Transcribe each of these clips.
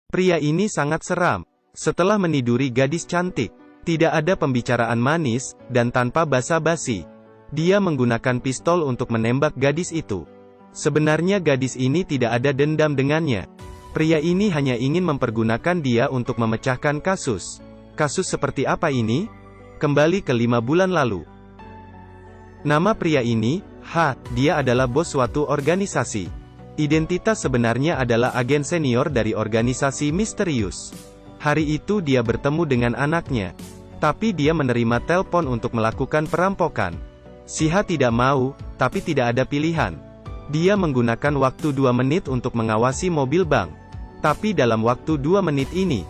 Pria ini sangat seram. Setelah meniduri gadis cantik, tidak ada pembicaraan manis, dan tanpa basa-basi, dia menggunakan pistol untuk menembak gadis itu. Sebenarnya gadis ini tidak ada dendam dengannya. Pria ini hanya ingin mempergunakan dia untuk memecahkan kasus. Kasus seperti apa ini? Kembali ke 5 bulan lalu. Nama pria ini, dia adalah bos suatu organisasi. Identitas sebenarnya adalah agen senior dari organisasi misterius. Hari itu dia bertemu dengan anaknya. Tapi dia menerima telepon untuk melakukan perampokan. Si tidak mau, tapi tidak ada pilihan. Dia menggunakan waktu 2 menit untuk mengawasi mobil bank. Tapi dalam waktu 2 menit ini,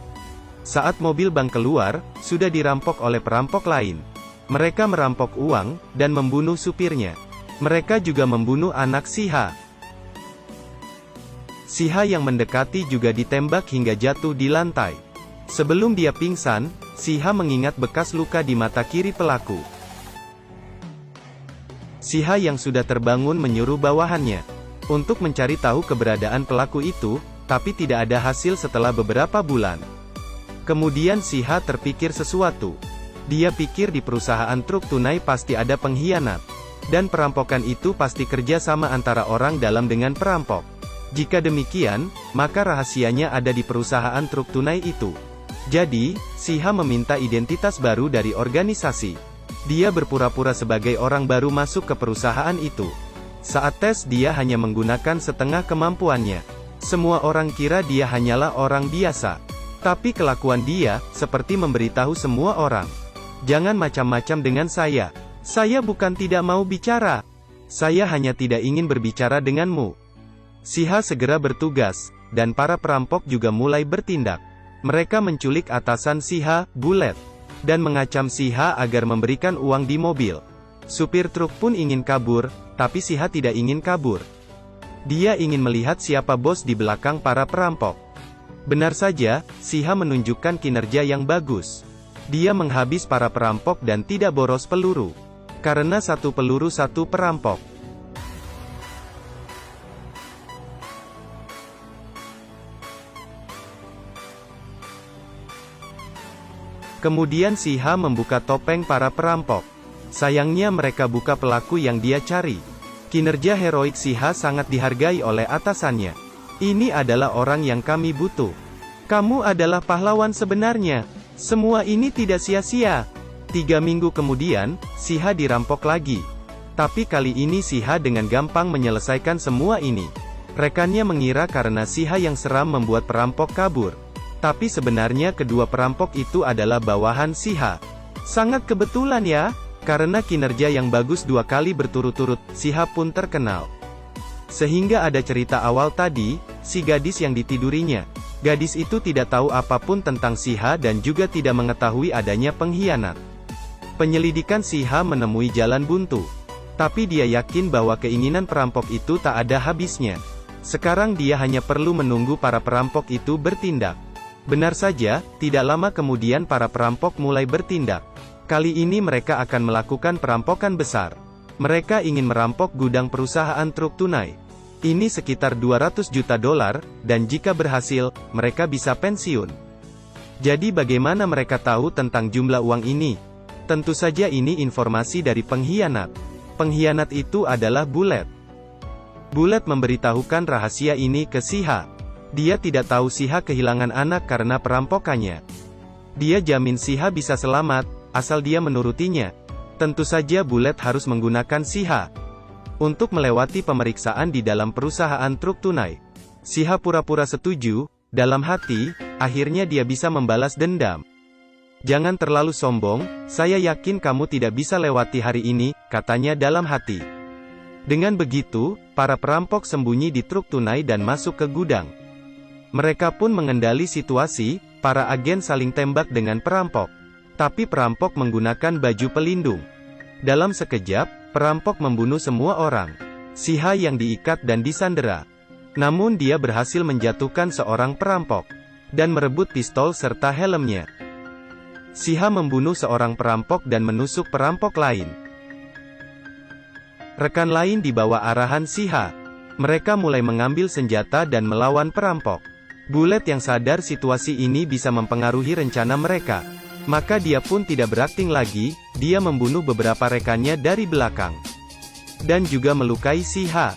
saat mobil bank keluar, sudah dirampok oleh perampok lain. Mereka merampok uang, dan membunuh supirnya. Mereka juga membunuh anak Si yang mendekati juga ditembak hingga jatuh di lantai. Sebelum dia pingsan, Si mengingat bekas luka di mata kiri pelaku. Si yang sudah terbangun menyuruh bawahannya untuk mencari tahu keberadaan pelaku itu, tapi tidak ada hasil setelah beberapa bulan. Kemudian Si terpikir sesuatu. Dia pikir di perusahaan truk tunai pasti ada pengkhianat. Dan perampokan itu pasti kerja sama antara orang dalam dengan perampok. Jika demikian, maka rahasianya ada di perusahaan truk tunai itu. Jadi, Si meminta identitas baru dari organisasi. Dia berpura-pura sebagai orang baru masuk ke perusahaan itu. Saat tes dia hanya menggunakan setengah kemampuannya. Semua orang kira dia hanyalah orang biasa. Tapi kelakuan dia, seperti memberitahu semua orang. Jangan macam-macam dengan saya. Saya bukan tidak mau bicara. Saya hanya tidak ingin berbicara denganmu. Si segera bertugas, dan para perampok juga mulai bertindak. Mereka menculik atasan Si, Bullet, dan mengacam Si agar memberikan uang di mobil. Supir truk pun ingin kabur, tapi Si tidak ingin kabur. Dia ingin melihat siapa bos di belakang para perampok. Benar saja, Si menunjukkan kinerja yang bagus. Dia menghabis para perampok dan tidak boros peluru. Karena 1 peluru 1 perampok. Kemudian Si membuka topeng para perampok. Sayangnya mereka buka pelaku yang dia cari. Kinerja heroik Si sangat dihargai oleh atasannya. Ini adalah orang yang kami butuh. Kamu adalah pahlawan sebenarnya. Semua ini tidak sia-sia. 3 minggu kemudian, Si dirampok lagi. Tapi kali ini Si dengan gampang menyelesaikan semua ini. Rekannya mengira karena Si yang seram membuat perampok kabur. Tapi sebenarnya kedua perampok itu adalah bawahan Si. Sangat kebetulan ya, karena kinerja yang bagus 2 kali berturut-turut, Si pun terkenal. Sehingga ada cerita awal tadi, si gadis yang ditidurinya. Gadis itu tidak tahu apapun tentang Si dan juga tidak mengetahui adanya pengkhianat. Penyelidikan Si menemui jalan buntu. Tapi dia yakin bahwa keinginan perampok itu tak ada habisnya. Sekarang dia hanya perlu menunggu para perampok itu bertindak. Benar saja, tidak lama kemudian para perampok mulai bertindak. Kali ini mereka akan melakukan perampokan besar. Mereka ingin merampok gudang perusahaan truk tunai. Ini sekitar 200 juta dolar, dan jika berhasil, mereka bisa pensiun. Jadi bagaimana mereka tahu tentang jumlah uang ini? Tentu saja ini informasi dari pengkhianat. Pengkhianat itu adalah Bullet. Bullet memberitahukan rahasia ini ke Si. Dia tidak tahu Si kehilangan anak karena perampokannya. Dia jamin Si bisa selamat, asal dia menurutinya. Tentu saja Bullet harus menggunakan Si untuk melewati pemeriksaan di dalam perusahaan truk tunai. Si pura-pura setuju, dalam hati, akhirnya dia bisa membalas dendam. Jangan terlalu sombong, saya yakin kamu tidak bisa lewati hari ini, katanya dalam hati. Dengan begitu, para perampok sembunyi di truk tunai dan masuk ke gudang. Mereka pun mengendali situasi, para agen saling tembak dengan perampok. Tapi perampok menggunakan baju pelindung. Dalam sekejap, perampok membunuh semua orang. Si yang diikat dan disandera. Namun dia berhasil menjatuhkan seorang perampok. Dan merebut pistol serta helmnya. Si membunuh seorang perampok dan menusuk perampok lain. Rekan lain di bawah arahan Si. Mereka mulai mengambil senjata dan melawan perampok. Bullet yang sadar situasi ini bisa mempengaruhi rencana mereka. Maka dia pun tidak berakting lagi, dia membunuh beberapa rekannya dari belakang. Dan juga melukai si Ha.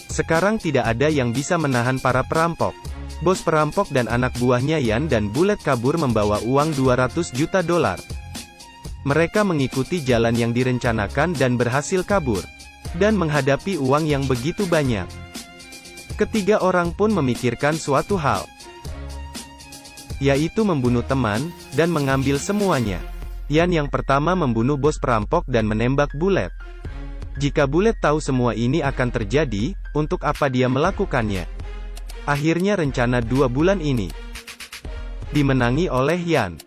Sekarang tidak ada yang bisa menahan para perampok. Bos perampok dan anak buahnya Yan dan Bullet kabur membawa uang 200 juta dolar. Mereka mengikuti jalan yang direncanakan dan berhasil kabur. Dan menghadapi uang yang begitu banyak. Ketiga orang pun memikirkan suatu hal. Yaitu membunuh teman, dan mengambil semuanya. Yan yang pertama membunuh bos perampok dan menembak Bullet. Jika Bullet tahu semua ini akan terjadi, untuk apa dia melakukannya? Akhirnya rencana 2 bulan ini dimenangi oleh Yan.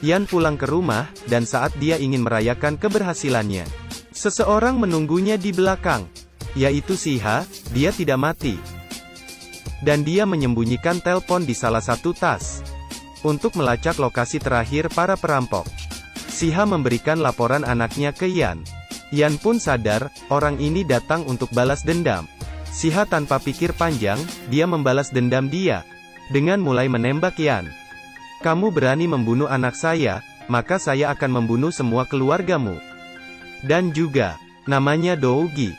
Yan pulang ke rumah, dan saat dia ingin merayakan keberhasilannya, seseorang menunggunya di belakang. Yaitu si Ha, dia tidak mati. Dan dia menyembunyikan telepon di salah satu tas. Untuk melacak lokasi terakhir para perampok. Si Ha memberikan laporan anaknya ke Yan. Yan pun sadar, orang ini datang untuk balas dendam. Si Ha tanpa pikir panjang, dia membalas dendam dia. Dengan mulai menembak Yan. Kamu berani membunuh anak saya, maka saya akan membunuh semua keluargamu. Dan juga, namanya Dougie.